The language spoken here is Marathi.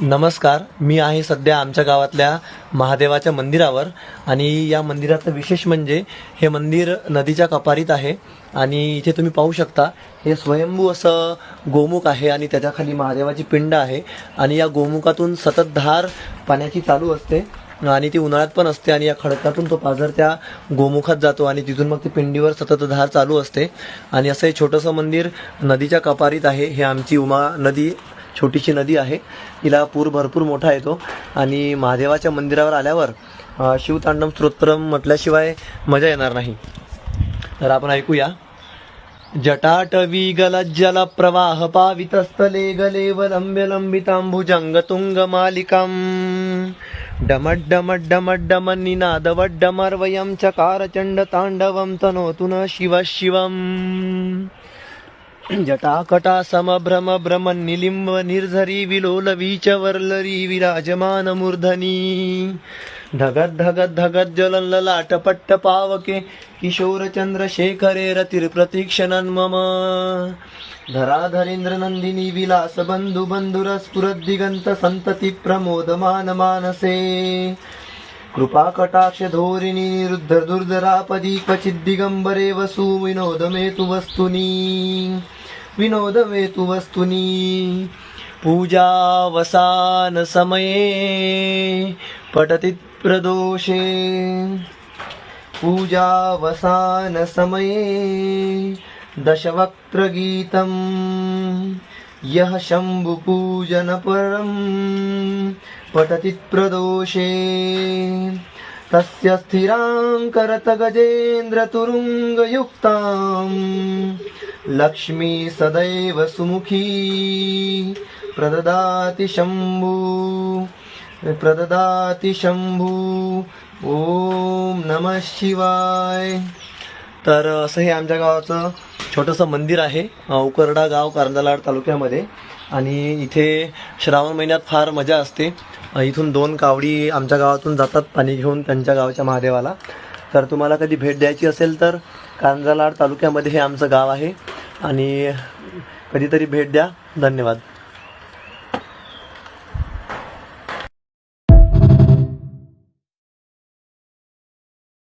नमस्कार, मी आहे सध्या आमच्या गावातल्या महादेवाच्या मंदिरावर आणि या मंदिराचं विशेष म्हणजे हे मंदिर नदीच्या कपारीत आहे आणि इथे तुम्ही पाहू शकता हे स्वयंभू असं गोमुख आहे आणि त्याच्याखाली महादेवाची पिंड आहे आणि या गोमुखातून सततधार पाण्याची चालू असते आणि ती उन्हाळ्यात पण असते आणि या खडकातून तो पाझर त्या गोमुखात जातो आणि तिथून मग ती पिंडीवर सततधार चालू असते आणि असं हे छोटंसं मंदिर नदीच्या कपारीत आहे. हे आमची उमा नदी छोटीशी नदी आहे, तिला पूर भरपूर मोठा येतो आणि महादेवाच्या मंदिरावर आल्यावर शिवतांडव स्तोत्रम म्हटल्याशिवाय मजा येणार नाही. तर आपण ऐकूया. जटाटवी गलज्जल प्रवाह पावितस्थले गलेवलंब्य लंबितांभुजंग तुंग मालिकां डमड्डमड्डमड्डम निनादवड्डमर्वयं चकार चंड तांडवं तनोतु न शिव शिवम्. जटाकटा समभ्रम भ्रम निलिंब निर्झरी विलोल वीच वर्लरी विराजमान मूर्धनी धगत धगत धगत जलल लाट पट्ट पावके किशोर चंद्रशेखरे रतिर प्रतीक्षणन मम धराधरेंद्र नंदिनी विलास बंधु बंधुरस्फुरद दिगंत संतति प्रमोदमान मानसे कृपा कटाक्ष धोरिणी निरुद्ध दुर्धरापदी क्वचिद दिगंबरे वसु विनोद मे तु वस्तुनी पूजावसान समये पठति प्रदोषे पूजावसान समये दशवक्त्र गीतं यः शंभु पूजन परं पठति प्रदोषे तस्य स्थिरां करत गजेन्द्र तुरुंग युक्तां लक्ष्मी सदैव सुमुखी प्रददाति शंभू ओम नमः शिवाय. तर असं हे आमच्या गावाचं छोटंसं मंदिर आहे, उकरडा गाव कारंजा तालुक्यामध्ये आणि इथे श्रावण महिन्यात फार मजा असते. इथून 2 कावडी आमच्या गावातून जातात पाणी घेऊन त्यांच्या गावाच्या महादेवाला. तर तुम्हाला कधी भेट द्यायची असेल तर कारंजा तालुक्यामध्ये हे आमचं गाव आहे आणि कधीतरी भेट द्या. धन्यवाद.